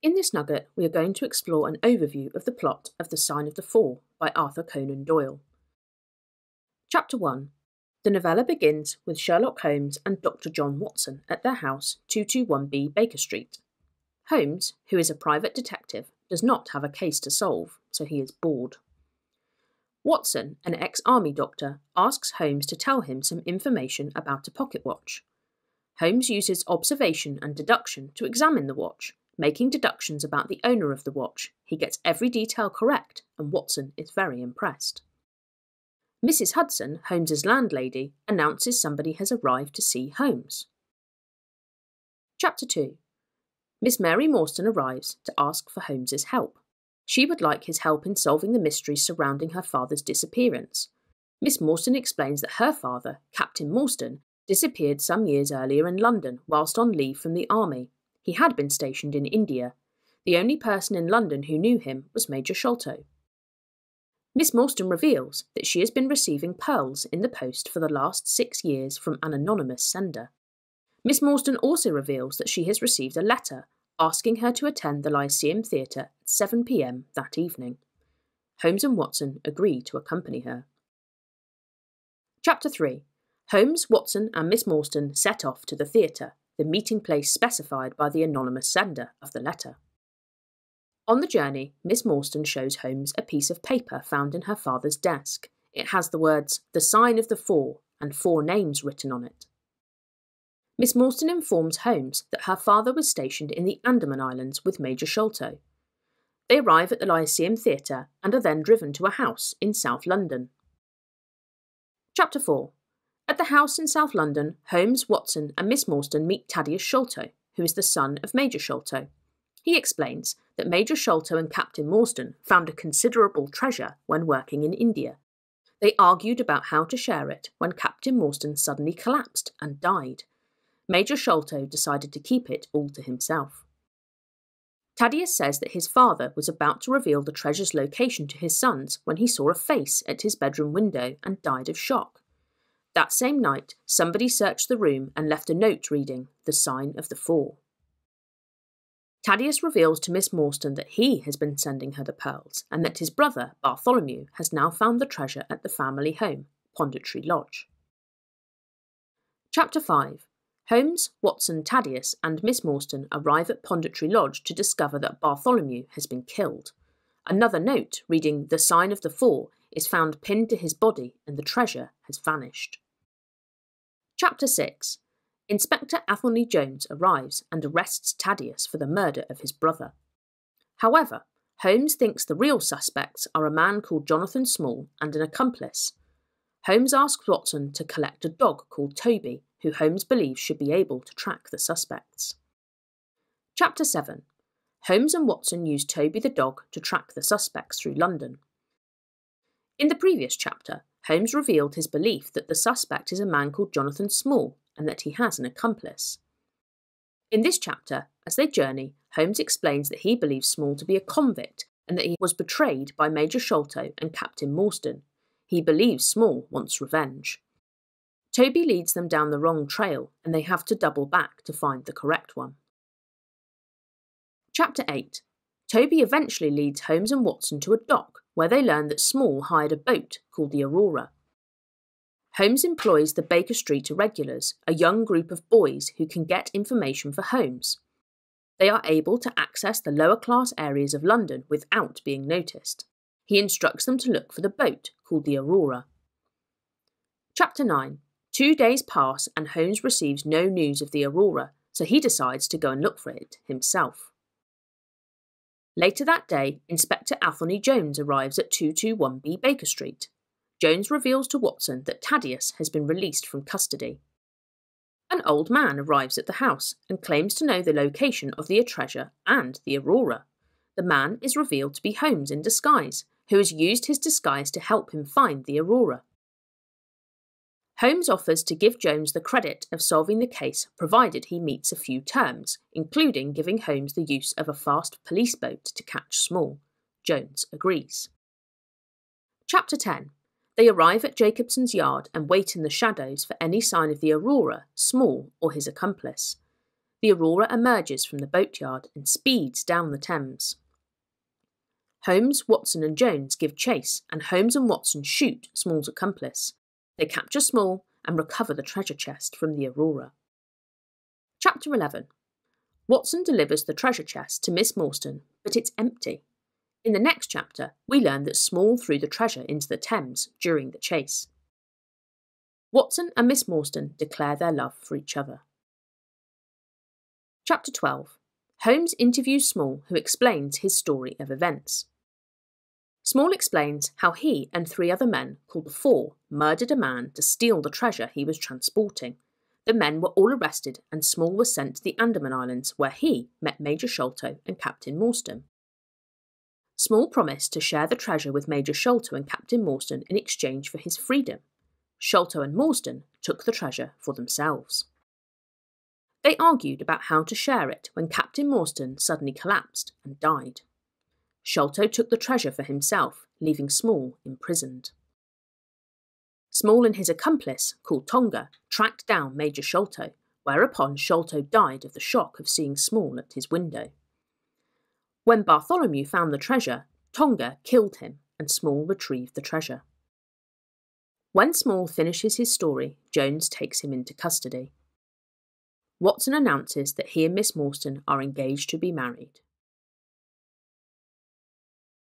In this nugget, we are going to explore an overview of the plot of The Sign of the Four by Arthur Conan Doyle. Chapter 1. The novella begins with Sherlock Holmes and Dr. John Watson at their house, 221B Baker Street. Holmes, who is a private detective, does not have a case to solve, so he is bored. Watson, an ex-army doctor, asks Holmes to tell him some information about a pocket watch. Holmes uses observation and deduction to examine the watch, making deductions about the owner of the watch. He gets every detail correct, and Watson is very impressed. Mrs. Hudson, Holmes's landlady, announces somebody has arrived to see Holmes. Chapter 2. Miss Mary Morstan arrives to ask for Holmes's help. She would like his help in solving the mysteries surrounding her father's disappearance. Miss Morstan explains that her father, Captain Morstan, disappeared some years earlier in London whilst on leave from the army. He had been stationed in India. The only person in London who knew him was Major Sholto. Miss Morstan reveals that she has been receiving pearls in the post for the last 6 years from an anonymous sender. Miss Morstan also reveals that she has received a letter asking her to attend the Lyceum Theatre at 7 p.m. that evening. Holmes and Watson agree to accompany her. Chapter 3. Holmes, Watson and Miss Morstan set off to the theatre, the meeting place specified by the anonymous sender of the letter. On the journey, Miss Morstan shows Holmes a piece of paper found in her father's desk. It has the words, "The Sign of the Four," and 4 names written on it. Miss Morstan informs Holmes that her father was stationed in the Andaman Islands with Major Sholto. They arrive at the Lyceum Theatre and are then driven to a house in South London. Chapter 4. At the house in South London, Holmes, Watson and Miss Morstan meet Thaddeus Sholto, who is the son of Major Sholto. He explains that Major Sholto and Captain Morstan found a considerable treasure when working in India. They argued about how to share it when Captain Morstan suddenly collapsed and died. Major Sholto decided to keep it all to himself. Thaddeus says that his father was about to reveal the treasure's location to his sons when he saw a face at his bedroom window and died of shock. That same night, somebody searched the room and left a note reading, "The Sign of the Four." Thaddeus reveals to Miss Morstan that he has been sending her the pearls, and that his brother, Bartholomew, has now found the treasure at the family home, Pondicherry Lodge. Chapter 5. Holmes, Watson, Thaddeus and Miss Morstan arrive at Pondicherry Lodge to discover that Bartholomew has been killed. Another note, reading "The Sign of the Four," is found pinned to his body and the treasure has vanished. Chapter 6. Inspector Athelney Jones arrives and arrests Thaddeus for the murder of his brother. However, Holmes thinks the real suspects are a man called Jonathan Small and an accomplice. Holmes asks Watson to collect a dog called Toby, who Holmes believes should be able to track the suspects. Chapter 7. Holmes and Watson use Toby the dog to track the suspects through London. In the previous chapter, Holmes revealed his belief that the suspect is a man called Jonathan Small and that he has an accomplice. In this chapter, as they journey, Holmes explains that he believes Small to be a convict and that he was betrayed by Major Sholto and Captain Morstan. He believes Small wants revenge. Toby leads them down the wrong trail and they have to double back to find the correct one. Chapter 8. Toby eventually leads Holmes and Watson to a dock where they learn that Small hired a boat called the Aurora. Holmes employs the Baker Street Irregulars, a young group of boys who can get information for Holmes. They are able to access the lower class areas of London without being noticed. He instructs them to look for the boat called the Aurora. Chapter 9. 2 days pass and Holmes receives no news of the Aurora, so he decides to go and look for it himself. Later that day, Inspector Athelney Jones arrives at 221B Baker Street. Jones reveals to Watson that Thaddeus has been released from custody. An old man arrives at the house and claims to know the location of the treasure and the Aurora. The man is revealed to be Holmes in disguise, who has used his disguise to help him find the Aurora. Holmes offers to give Jones the credit of solving the case provided he meets a few terms, including giving Holmes the use of a fast police boat to catch Small. Jones agrees. Chapter 10. They arrive at Jacobson's yard and wait in the shadows for any sign of the Aurora, Small or his accomplice. the Aurora emerges from the boatyard and speeds down the Thames. Holmes, Watson and Jones give chase, and Holmes and Watson shoot Small's accomplice. They capture Small and recover the treasure chest from the Aurora. Chapter 11. Watson delivers the treasure chest to Miss Morstan, but it's empty. In the next chapter, we learn that Small threw the treasure into the Thames during the chase. Watson and Miss Morstan declare their love for each other. Chapter 12. Holmes interviews Small, who explains his story of events. Small explains how he and 3 other men, called the Four, murdered a man to steal the treasure he was transporting. The men were all arrested and Small was sent to the Andaman Islands, where he met Major Sholto and Captain Morstan. Small promised to share the treasure with Major Sholto and Captain Morstan in exchange for his freedom. Sholto and Morstan took the treasure for themselves. They argued about how to share it when Captain Morstan suddenly collapsed and died. Sholto took the treasure for himself, leaving Small imprisoned. Small and his accomplice, called Tonga, tracked down Major Sholto, whereupon Sholto died of the shock of seeing Small at his window. When Bartholomew found the treasure, Tonga killed him and Small retrieved the treasure. When Small finishes his story, Jones takes him into custody. Watson announces that he and Miss Morstan are engaged to be married.